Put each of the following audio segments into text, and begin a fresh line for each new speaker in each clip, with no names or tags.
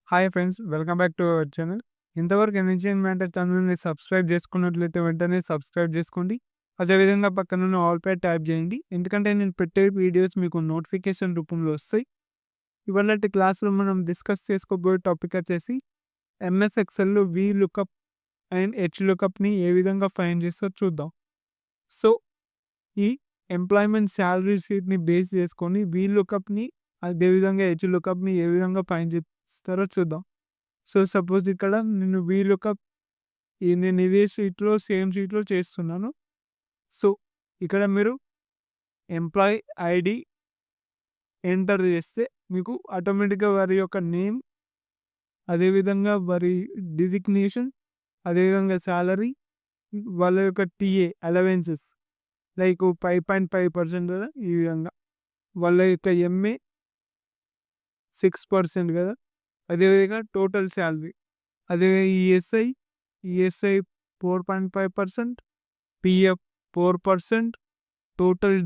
Hi friends, welcome back to our channel. ఇంతవరకు ఎన్‌హెచ్‌ఎన్ matter ఛానల్‌ని subscribe చేసుకున్నట్లయితే వెంటనే సబ్స్క్రైబ్ చేసుకోండి. అదేవిధంగా పక్కనున్న ఆల్ పై ట్యాప్ చేయండి. ఎందుకంటే నేను పెట్టే వీడియోస్ మీకు నోటిఫికేషన్ రూపంలో వస్తాయి. ఇవాళటి క్లాస్‌లో మనం డిస్కస్ చేసుకోబోయే టాపిక్ వచ్చేసి ఎంఎస్ ఎక్సెల్‌లో వీలుకప్ అండ్ హెచ్‌లుకప్‌ని ఏ విధంగా ఫైండ్ చేస్తారో చూద్దాం. సో, ఈ ఎంప్లాయ్‌మెంట్ సాలరీ షీట్‌ని బేస్ చేసుకొని వీలుకప్‌ని అదేవిధంగా హెచ్‌లుకప్‌ని ఏ విధంగా ఫైండ్ చేస్తారో చూద్దాం. సో, సపోజ్ ఇక్కడ నేను వీలుకప్ నేను ఇదే షీట్‌లో సేమ్ షీట్‌లో చేస్తున్నాను. సో, ఇక్కడ మీరు ఎంప్లాయీ ఐడీ ఎంటర్ చేస్తే మీకు ఆటోమేటిక్‌గా వారి యొక్క నేమ్, అదేవిధంగా వారి డిజిగ్నేషన్, అదేవిధంగా సాలరీ, వాళ్ళ యొక్క టీఏ అలవెన్సెస్ లైక్ 5.5% కదా! ఈ విధంగా. వాళ్ళ యొక్క ఎంఏ 6% కదా! అదేవిధంగా టోటల్ సాలరీ. అదే ఈఎస్ఐ 4.5%, పీఎఫ్ 4%, టోటల్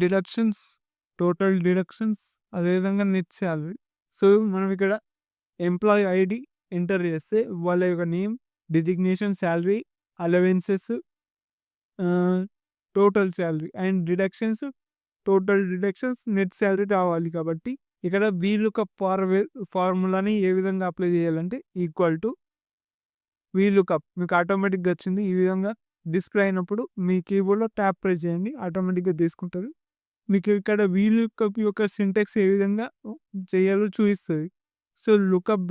డిడక్షన్స్, అదేవిధంగా నెట్ సాలరీ. సో, మనం ఇక్కడ ఎంప్లాయీ ఐడి ఎంటర్ చేస్తే వాళ్ళ యొక్క name, designation, salary, allowances, total salary and total deductions, net salary రావాలి. కాబట్టి ఇక్కడ వీలుకప్ ఫార్ములాని ఏ విధంగా అప్లై చేయాలంటే ఈక్వల్ టు వీలుకప్ మీకు ఆటోమేటిక్‌గా వచ్చింది. ఈ విధంగా డిస్ప్లే అయినప్పుడు మీ కీబోర్డ్‌లో ట్యాప్ ప్రెస్ చేయండి. ఆటోమేటిక్‌గా తీసుకుంటది. మీకు ఇక్కడ వీలుకప్ యొక్క సింటాక్స్ ఏ విధంగా చేయాలో చూపిస్తది. సో, లుకప్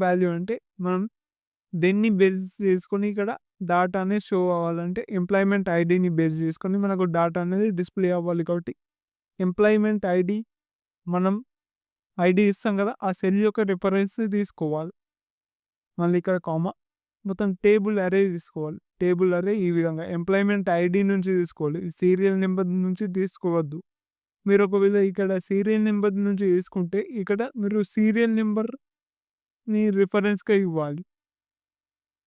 వాల్యూ అంటే మనం దేన్ని బేస్ చేసుకొని ఇక్కడ డాటా అనేది షో అవ్వాలంటే ఎంప్లాయ్‌మెంట్ ఐడీని బేస్ చేసుకొని మనకు డాటా అనేది డిస్ప్లే అవ్వాలి. కాబట్టి ఎంప్లాయ్‌మెంట్ ఐడీ మనం ఐడీ ఇస్తాం కదా! ఆ సెల్ యొక్క రిఫరెన్స్ తీసుకోవాలి. మళ్ళీ ఇక్కడ కామా, మొత్తం టేబుల్ అరే తీసుకోవాలి. టేబుల్ అరే ఈ విధంగా ఎంప్లాయ్‌మెంట్ ఐడీ నుంచి తీసుకోవాలి. సీరియల్ నెంబర్ నుంచి తీసుకోవద్దు. మీరు ఒకవేళ ఇక్కడ సీరియల్ నెంబర్ నుంచి తీసుకుంటే ఇక్కడ మీరు సీరియల్ నెంబర్‌ని రిఫరెన్స్‌గా ఇవ్వాలి.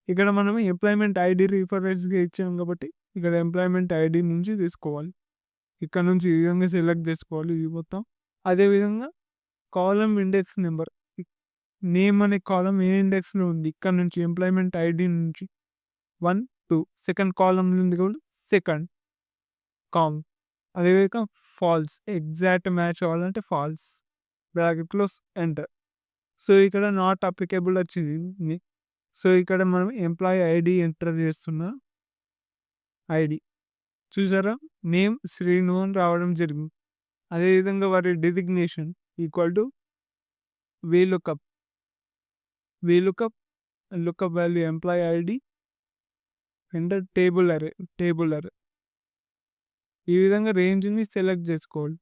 ఇక్కడ మనం ఎంప్లాయ్‌మెంట్ ఐడీ రిఫరెన్స్‌గా ఇచ్చాం కాబట్టి ఇక్కడ ఎంప్లాయ్‌మెంట్ ఐడీ నుంచి తీసుకోవాలి. ఇక్కడ నుంచి ఈ విధంగా సెలెక్ట్ చేసుకోవాలి ఇది మొత్తం. అదేవిధంగా కాలమ్ ఇండెక్స్ నెంబర్, నేమ్ అనే కాలమ్ ఏ ఇండెక్స్‌లో ఉంది ఇక్కడ నుంచి ఎంప్లాయ్‌మెంట్ ఐడీ నుంచి 1, 2 సెకండ్ కాలమ్‌లో ఉంది కాబట్టి సెకండ్ కాలమ్. అదేవిధంగా ఫాల్స్ ఎగ్జాక్ట్ మ్యాచ్ అవ్వాలంటే ఫాల్స్. బ్రాకెట్‌లో ఎంటర్. సో, ఇక్కడ నాట్ అప్లికేబుల్ వచ్చింది. సో, ఇక్కడ మనం ఎంప్లాయీ ఐడీ ఎంటర్ చేస్తున్నా. ఐడీ చూసారా? నేమ్ శ్రీను అని రావడం జరిగింది. అదేవిధంగా వారి designation equal to VLOOKUP. Lookup value employee ID enter table అరే. ఈ విధంగా రేంజ్‌ని సెలెక్ట్ చేసుకోవాలి.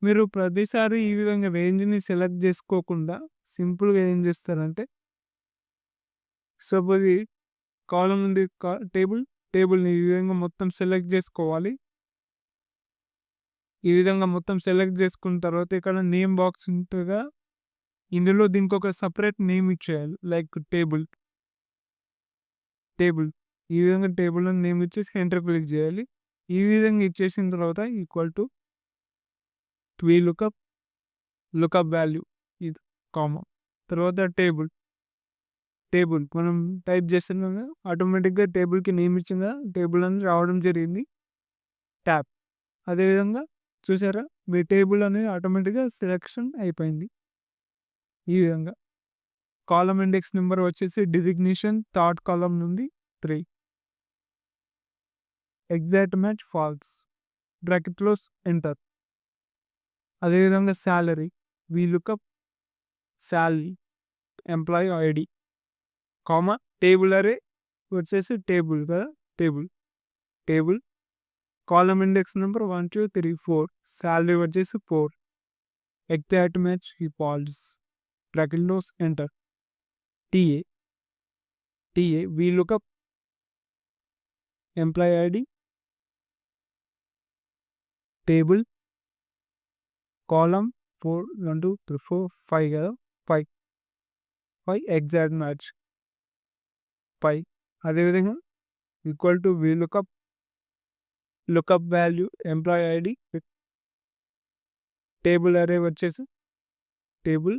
మీరు ప్రతిసారి ఈ విధంగా రేంజ్‌ని సెలెక్ట్ చేసుకోకుండా సింపుల్‌గా ఏం చేస్తారంటే సపోజ్ ఈ కాలమ్ ఉంది టేబుల్‌ని ఈ విధంగా మొత్తం సెలెక్ట్ చేసుకోవాలి. ఈ విధంగా మొత్తం సెలెక్ట్ చేసుకున్న తర్వాత ఇక్కడ నేమ్ బాక్స్ ఉంటదిగా, ఇందులో దీనికొక సెపరేట్ నేమ్ ఇచ్చేయాలి. Like table. ఈ విధంగా టేబుల్‌లో నేమ్ ఇచ్చేసి ఎంటర్ క్లిక్ చేయాలి. ఈ విధంగా ఇచ్చేసిన తర్వాత ఈక్వల్ టు లుకప్ వాల్యూ ఇది కామా. తర్వాత టేబుల్ మనం టైప్ చేస్తున్నాం కదా! ఆటోమేటిక్‌గా టేబుల్‌కి నేమ్ ఇచ్చాం కదా! టేబుల్ అని రావడం జరిగింది. ట్యాబ్. అదేవిధంగా చూసారా? మీ టేబుల్ అనేది ఆటోమేటిక్‌గా సెలెక్షన్ అయిపోయింది. ఈ విధంగా. కాలమ్ ఇండెక్స్ నెంబర్ వచ్చేసి డిజిగ్నేషన్ థర్డ్ కాలమ్ నుండి 3. Exact match false. బ్రాకెట్‌లో ఎంటర్. అదేవిధంగా salary VLOOKUP salary employee ID comma table array వచ్చేసి టేబుల్ కదా! Table column index number 1, 2, 3, 4 salary వచ్చేసి 4. ఎగ్జాక్ట్ మ్యాచ్ ఈ ఫాల్స్. బ్రాకెట్‌లో enter. TA VLOOKUP employee ID table column 4, 1, 2, 3, 4, 5 కదా! 5 exact match 5. అదేవిధంగా equal to lookup value employee ID table array వచ్చేసి table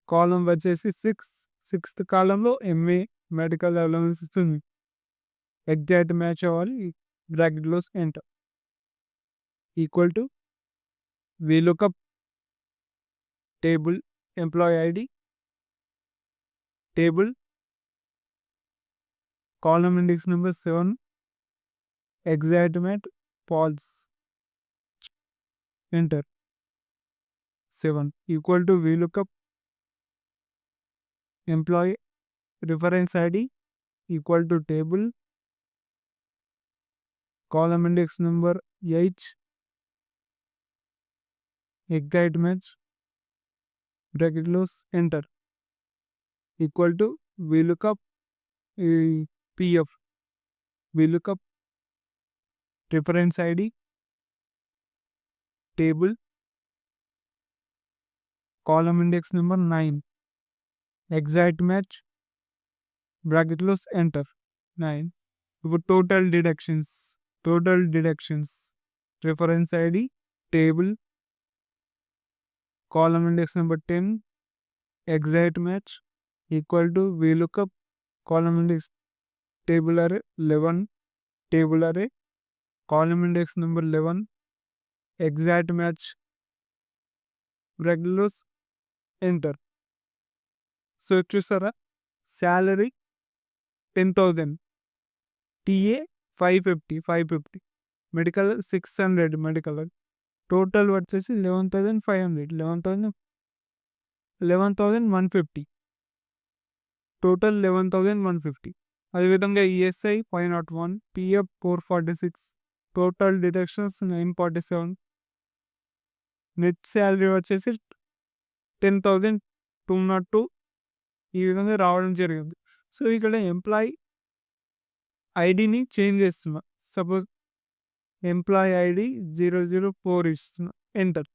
column వచ్చేసి 6 6th కాలంలో ఎంఏ మెడికల్ అలవెన్స్ ఇస్తుంది. Exact match అవ్వాలి. బ్రాకెట్లో enter equal to VLOOKUP table employee ID table column index number 7 exact match false enter 7 equal to VLOOKUP employee reference ID equal to table column index number 8 exact match బ్రాకెట్లో enter equal to VLOOKUP PF VLOOKUP reference ID table column index number 9 exact match బ్రాకెట్లో enter 9. ఇప్పుడు total deductions reference ID table column index number 10 exact match equal to VLOOKUP column index table అరే 11 table అరే column index number 11 exact match బ్రాకెట్లో enter. So చూసారా, salary 10,000, TA 550, medical 600, medical total వచ్చేసి 11,500, 11,150 total 11,150. అదేవిధంగా ESI 501, PF 446, total deductions 947, net salary వచ్చేసి 10,202 ఈ విధంగా రావడం జరిగింది. సో ఇక్కడ ఎంప్లాయీ ఐడిని చేంజ్ చేస్తున్నా. సపోజ్ ఎంప్లాయీ ఐడి 004 ఇస్తున్నా, ఎంటర్.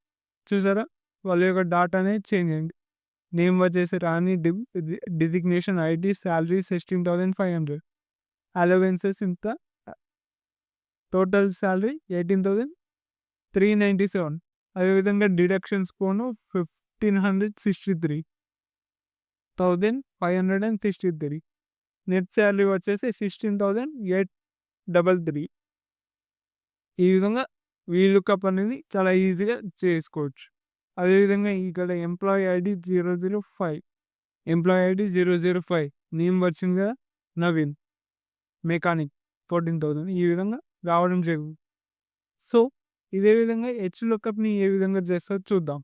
చూసారా, వాళ్ళ యొక్క డాటా అనేది చేంజ్ అయింది. నేమ్ వచ్చేసి రాని, డిజిగ్నేషన్ ఐడి, శాలరీ 16,500, అలవెన్సెస్ ఇంత, టోటల్ శాలరీ 18,397. అదేవిధంగా డిడక్షన్స్ పోను 1563, నెట్ శాలరీ వచ్చేసి 16,833. ఈ విధంగా VLOOKUP అనేది చాలా ఈజీగా చేసుకోవచ్చు. అదేవిధంగా ఇక్కడ ఎంప్లాయీ ఐడి 005, నేమ్ వచ్చిందిగా నవీన్, మెకానిక్ 14,000. ఈ విధంగా రావడం జరిగింది. సో ఇదే విధంగా HLOOKUPని ఏ విధంగా చేస్తారో చూద్దాం.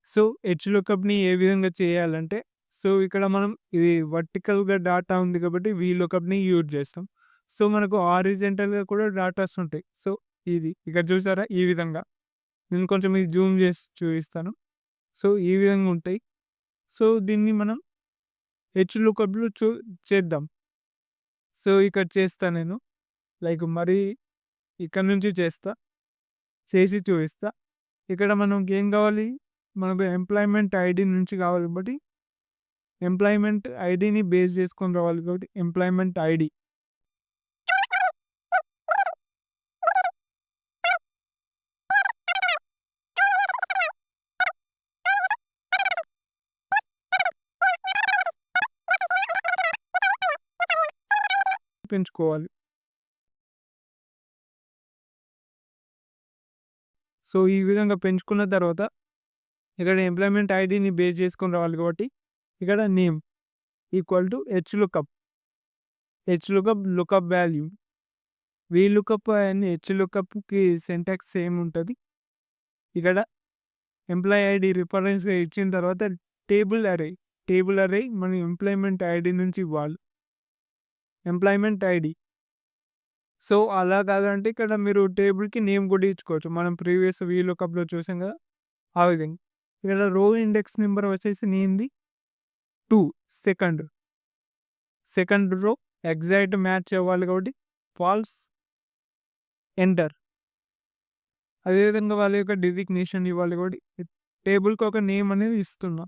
సో HLOOKUPని ఏ విధంగా చేయాలంటే, సో ఇక్కడ మనం ఇది వర్టికల్గా డాటా ఉంది కాబట్టి VLOOKUPని యూజ్ చేస్తాం. సో మనకు హారిజంటల్గా కూడా డాటాస్ ఉంటాయి. సో ఇది ఇక్కడ చూసారా, ఈ విధంగా నేను కొంచెం ఇది జూమ్ చేసి చూపిస్తాను. సో ఈ విధంగా ఉంటాయి. సో దీన్ని మనం HLOOKUPలో చేద్దాం. సో ఇక్కడ చేస్తా నేను, లైక్ మరి ఇక్కడ నుంచి చేసి చూపిస్తా. ఇక్కడ మనకి ఏం కావాలి, మనకు ఎంప్లాయ్మెంట్ ఐడి నుంచి కావాలి కాబట్టి ఎంప్లాయ్మెంట్ ఐడిని బేస్ చేసుకొని రావాలి కాబట్టి ఎంప్లాయ్మెంట్ ఐడి పెంచుకోవాలి. సో ఈ విధంగా పెంచుకున్న తర్వాత ఇక్కడ ఎంప్లాయ్మెంట్ ఐడిని బేస్ చేసుకొని రావాలి కాబట్టి ఇక్కడ name equal to HLOOKUP lookup value. VLOOKUP and HLOOKUPకి సింటాక్స్ సేమ్ ఉంటుంది. ఇక్కడ ఎంప్లాయీ ఐడి రిఫరెన్స్గా ఇచ్చిన తర్వాత టేబుల్ అరే మన ఎంప్లాయ్మెంట్ ఐడి నుంచి ఇవ్వాలి, ఎంప్లాయ్మెంట్ ఐడి. సో అలా కాదంటే ఇక్కడ మీరు టేబుల్కి నేమ్ కూడా ఇచ్చుకోవచ్చు. మనం ప్రీవియస్ VLOOKUPలో చూసాం కదా, ఆ విధంగా. ఇక్కడ రో ఇండెక్స్ నెంబర్ వచ్చేసి నేంది 2, సెకండ్ రో ఎగ్జాక్ట్ మ్యాచ్ అవ్వాలి కాబట్టి ఫాల్స్, ఎంటర్. అదేవిధంగా వాళ్ళ యొక్క డిజిగ్నేషన్ ఇవ్వాలి కాబట్టి టేబుల్కి ఒక నేమ్ అనేది ఇస్తున్నా.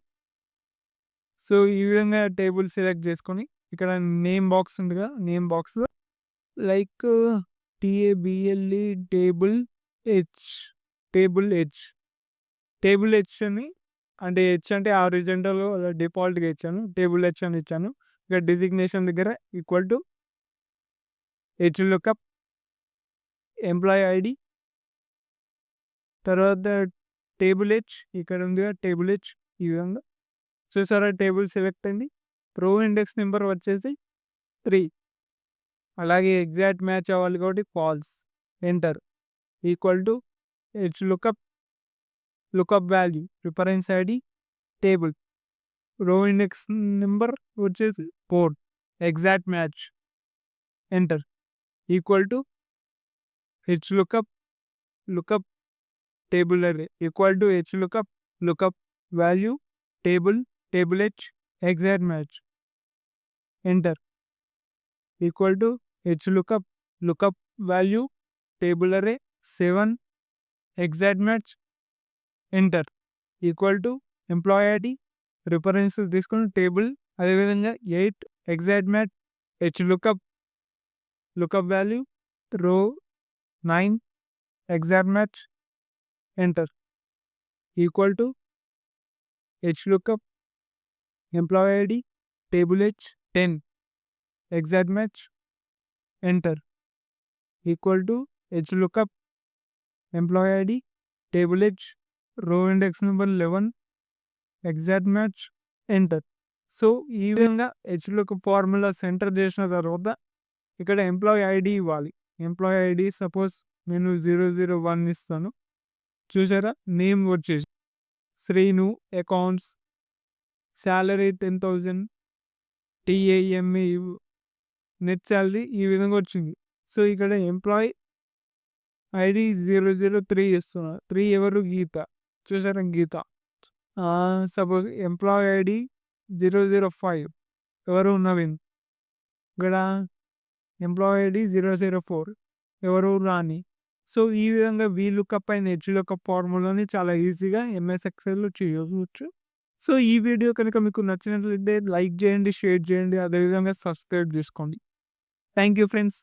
సో ఈ విధంగా టేబుల్ సెలెక్ట్ చేసుకొని ఇక్కడ నేమ్ బాక్స్ ఉంది కదా, నేమ్ బాక్స్లో లైక్ TABLE టేబుల్ హెచ్ అని అంటే హెచ్ అంటే హారిజాంటల్ డిఫాల్ట్‌గా ఇచ్చాను. టేబుల్ హెచ్ అని ఇచ్చాను. ఇక డిజిగ్నేషన్ దగ్గర equal to HLOOKUP employee ID తర్వాత టేబుల్ హెచ్ ఇక్కడ ఉందిగా టేబుల్ హెచ్ ఈ విధంగా చూసారా టేబుల్ సెలెక్ట్ అయింది. రో ఇండెక్స్ నెంబర్ వచ్చేసి 3 అలాగే ఎగ్జాక్ట్ మ్యాచ్ అవ్వాలి కాబట్టి false enter equal to HLOOKUP lookup value reference ID table row index number వచ్చేసి 4 exact match enter equal to HLOOKUP lookup table array equal to HLOOKUP lookup value table H exact match enter equal to HLOOKUP lookup value table array 7 exact match enter equal to employee ID reference తీసుకుని table అదేవిధంగా 8 exact match HLOOKUP lookup value row 9 exact match enter equal to HLOOKUP employee ID table H 10 exact match enter equal to HLOOKUP employee ID table H row index number 11 exact match enter. So ఈ విధంగా HLOOKUP formula enter చేసిన తర్వాత ఇక్కడ employee ID ఇవ్వాలి. Employee ID suppose నేను 001 ఇస్తాను. చూసారా name వచ్చేసి Srinu accounts salary 10,000 TA MA net salary ఈ విధంగా వచ్చింది. సో ఇక్కడ ఎంప్లాయీ ఐడి 003 ఇస్తున్నా. 3 ఎవరు గీత చూసారా గీత. సపోజ్ ఎంప్లాయీ ఐడి 005 ఎవరు నవీన్. ఇక్కడ ఎంప్లాయీ ఐడి 004 ఎవరు రాణి. సో ఈ విధంగా VLOOKUP అండ్ HLOOKUP ఫార్ములాని చాలా ఈజీగా ఎంఎస్ ఎక్సెల్‌లో చేయవచ్చు. సో ఈ వీడియో కనుక మీకు నచ్చినట్లయితే లైక్ చేయండి, షేర్ చేయండి, అదేవిధంగా సబ్స్క్రైబ్ చేసుకోండి. Thank you friends.